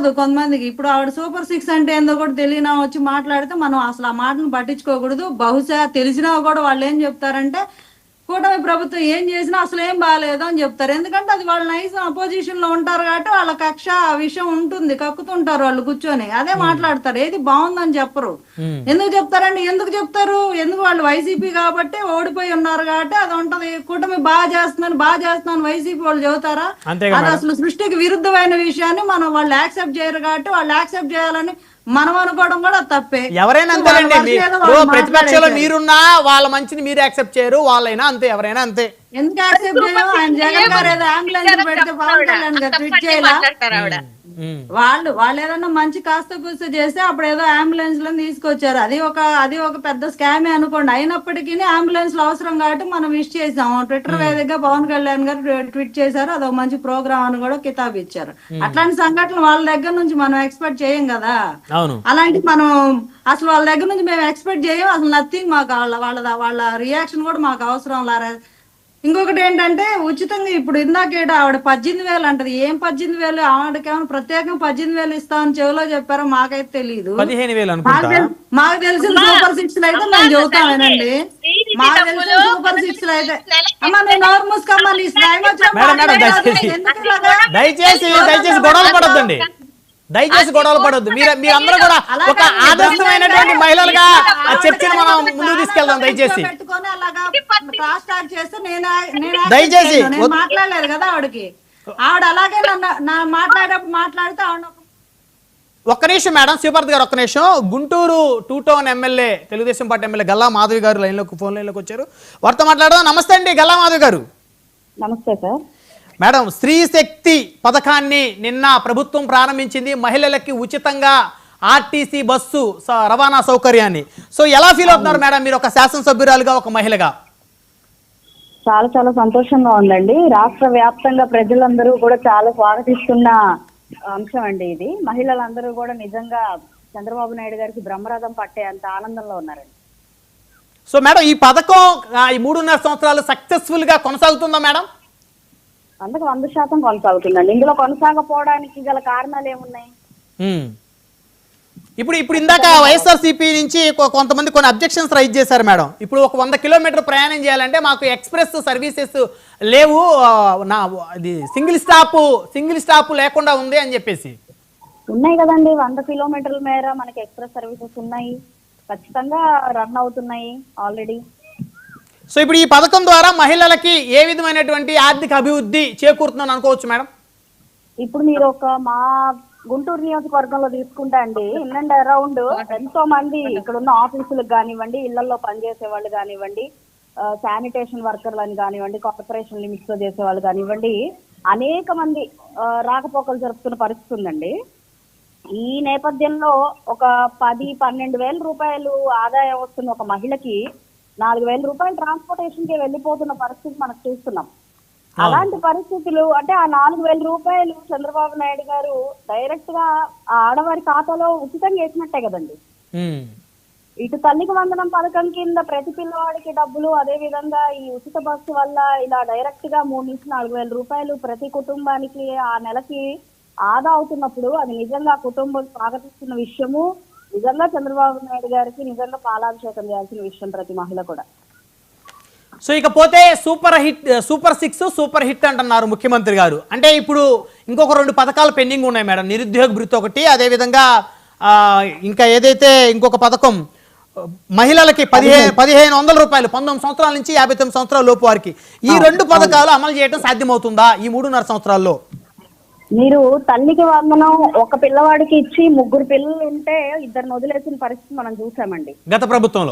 ఉండదు కొంతమందికి. ఇప్పుడు ఆవిడ సూపర్ 6 అంటే ఏందో కూడా తెలియనా వచ్చి మాట్లాడితే మనం అసలు ఆ మాటను పట్టించుకోకూడదు. బహుశా తెలిసినా కూడా వాళ్ళు ఏం చెప్తారంటే కూటమి ప్రభుత్వం ఏం చేసినా అసలు ఏం బాగాలేదు అని చెప్తారు. ఎందుకంటే అది వాళ్ళ నైజం అపోజిషన్ లో ఉంటారు కాబట్టి వాళ్ళ కక్ష ఆ విషయం ఉంటుంది, కక్కుతుంటారు వాళ్ళు కూర్చొని అదే మాట్లాడతారు, ఏది బాగుందని చెప్పరు. ఎందుకు చెప్తారండి? ఎందుకు చెప్తారు? ఎందుకు వాళ్ళు వైసీపీ కాబట్టి ఓడిపోయి ఉన్నారు కాబట్టి అది ఉంటది. కూటమి బాగా చేస్తున్నాను వైసీపీ వాళ్ళు చెబుతారా? అది అసలు సృష్టికి విరుద్ధమైన విషయాన్ని మనం వాళ్ళు యాక్సెప్ట్ చేయరు కాబట్టి వాళ్ళు యాక్సెప్ట్ చేయాలని మనం అనుకోవడం కూడా తప్పే. ఎవరైనా అంతేనండి. ప్రతిపక్షంలో మీరున్నా వాళ్ళ మంచిని మీరు యాక్సెప్ట్ చేయరు, వాళ్ళైనా అంతే, ఎవరైనా అంతే. ఎందుకు యాక్సెప్ట్ చేయము? ఆయన జగన్ గారు ఏదో అంబులెన్స్ పెడితే పవన్ కళ్యాణ్ గారు ట్వీట్ చేయాలా? వాళ్ళు ఏదన్నా మంచి కాస్త కూస్త చేస్తే అప్పుడు ఏదో అంబులెన్స్ లో తీసుకొచ్చారు. అది ఒక పెద్ద స్కామే అనుకోండి. అయినప్పటికీ అంబులెన్స్ లో అవసరం కాబట్టి మనం విష్ చేసాం. ట్విట్టర్ వేదికగా పవన్ కళ్యాణ్ గారు ట్వీట్ చేశారు, అదొక మంచి ప్రోగ్రామ్ అని కూడా కితాబ్ ఇచ్చారు. అట్లాంటి సంఘటనలు వాళ్ళ దగ్గర నుంచి మనం ఎక్స్పెక్ట్ చేయం కదా. అలాంటి మనం అసలు వాళ్ళ దగ్గర నుంచి మేము ఎక్స్పెక్ట్ చేయం. అసలు నథింగ్. మాకు వాళ్ళ రియాక్షన్ కూడా మాకు అవసరం లారా. ఇంకొకటి ఏంటంటే ఉచితంగా ఇప్పుడు ఇందాకేట ఆవిడ 18,000 అంటది. ఏం 18,000? ఆవిడకేమైనా ప్రత్యేకంగా 18,000 ఇస్తామని చెవిలో చెప్పారో మాకైతే తెలియదు. 15,000 మాకు తెలిసిన సూపర్ 6 అయితే మేము చెబుతామేనండి. మాకు తెలిసిన సూపర్ 6 అయితే అమ్మా నేను నోరు మూసుకోమ్మా, నీ శ్రాయం దయచేసి గొడవలు పడొద్దండి, దయచేసి గొడవలు పడొద్దు. మీరందరూ కూడా ఒక ఆదర్శమైనటువంటి మహిళలుగా ఆ చర్చను మనం ముందుకు తీసుకెళ్దాం. దయచేసి దయచేసి మాట్లాడలేదు కదా ఆవిడకి. ఆవిడ అలాగే మాట్లాడేటప్పుడు మాట్లాడితే ఆవిడ ఒక్క నిమిషం మేడం, శివపార్తి గారు ఒక్క నిమిషం. Guntur 2 town MLA, Telugu Desam party MLA Galla Madhavi గారు ఫోన్ లైన్లోకి వచ్చారు. వారితో మాట్లాడదాం. నమస్తే అండి గల్లా మాధవి గారు. నమస్తే సార్. మేడం, స్త్రీ శక్తి పథకాన్ని నిన్న ప్రభుత్వం ప్రారంభించింది. మహిళలకి ఉచితంగా ఆర్టీసీ బస్సు రవాణా సౌకర్యాన్ని. సో ఎలా ఫీల్ అవుతున్నారు మేడం మీరు ఒక శాసనసభ్యురాలుగా, ఒక మహిళగా? చాలా చాలా సంతోషంగా ఉందండి. రాష్ట్ర వ్యాప్తంగా ప్రజలందరూ కూడా చాలా స్వాగతిస్తున్న అంశం అండి ఇది. మహిళలందరూ కూడా నిజంగా చంద్రబాబు నాయుడు గారికి బ్రహ్మరథం పట్టే అంత ఆనందంలో ఉన్నారండి. సో మేడం, ఈ పథకం ఈ 3.5 సంవత్సరాలు సక్సెస్ఫుల్ గా కొనసాగుతుందా మేడం? అందుకు 100% కొనసాగుతుందండి. ఇందులో కొనసాగపోవడానికి గల కారణాలు ఏమున్నాయి? ఇప్పుడు ఇందాక వైఎస్ఆర్సీపీ నుంచి కొంతమంది కొన్ని అబ్జెక్షన్స్ రైజ్ చేశారు మేడం. ఇప్పుడు ఒక 100 కిలోమీటర్ ప్రయాణం చేయాలంటే మాకు ఎక్స్ప్రెస్ సర్వీసెస్ లేవు, అది సింగిల్ స్టాప్ లేకుండా ఉంది అని చెప్పేసి. ఉన్నాయి కదండి, 100 కిలోమీటర్ల మేర మనకి ఎక్స్ప్రెస్ సర్వీసెస్ ఉన్నాయి, ఖచ్చితంగా రన్ అవుతున్నాయి ఆల్రెడీ. సో ఇప్పుడు ఈ పథకం ద్వారా మహిళలకి ఏ విధమైనటువంటి ఆర్థిక అభివృద్ధి చేకూరుతుందని అనుకోవచ్చు మేడం? ఇప్పుడు మీరు మా గుంటూరు నియోజకవర్గంలో తీసుకుంటే అండి, ఇన్ అండ్ అరౌండ్ ఎంతో మంది ఇక్కడ ఉన్న ఆఫీసులకు కానివ్వండి, ఇళ్లలో పనిచేసే వాళ్ళు కానివ్వండి, శానిటేషన్ వర్కర్లు అని కానివ్వండి, కార్పొరేషన్ లిమిట్స్ లో చేసే వాళ్ళు కానివ్వండి, అనేక మంది రాకపోకలు జరుపుతున్న పరిస్థితి ఉందండి. ఈ నేపథ్యంలో ఒక 10-12 వేల రూపాయలు ఆదాయం వస్తున్న ఒక మహిళకి 4,000 రూపాయలు ట్రాన్స్పోర్టేషన్ కి వెళ్ళిపోతున్న పరిస్థితి మనకు చూస్తున్నాం. అలాంటి పరిస్థితులు అంటే ఆ 4,000 రూపాయలు చంద్రబాబు నాయుడు గారు డైరెక్ట్ గా ఆ ఆడవారి ఖాతాలో ఉచితంగా వేసినట్టే కదండి. ఇటు తల్లికి వందనం పథకం కింద ప్రతి పిల్లవాడికి డబ్బులు, అదే విధంగా ఈ ఉచిత బస్సు వల్ల ఇలా డైరెక్ట్ గా 3,000-4,000 రూపాయలు ప్రతి కుటుంబానికి ఆ నెలకి ఆదా అవుతున్నప్పుడు అది నిజంగా కుటుంబం స్వాగతిస్తున్న విషయము. నిజంగా చంద్రబాబు నాయుడు గారికి నిజంగా పాలాభిషేకం చేయాల్సిన విషయం ప్రతి మహిళ కూడా. సో ఇకపోతే సూపర్ 6 సూపర్ హిట్ అంటున్నారు ముఖ్యమంత్రి గారు. అంటే ఇప్పుడు ఇంకొక 2 పథకాలు పెండింగ్ ఉన్నాయి మేడం. నిరుద్యోగ భృతి ఒకటి, అదేవిధంగా ఇంకా ఏదైతే ఇంకొక పథకం మహిళలకి 1,500 రూపాయలు 19 సంవత్సరాల నుంచి 59 సంవత్సరాల లోపు వారికి. ఈ 2 పథకాలు అమలు చేయడం సాధ్యమవుతుందా ఈ 3.5 సంవత్సరాల్లో? మీరు తల్లికి వందనం ఒక పిల్లవాడికి ఇచ్చి 3 పిల్లలు ఉంటే 2 వదిలేసిన పరిస్థితి మనం చూసామండి గత ప్రభుత్వంలో.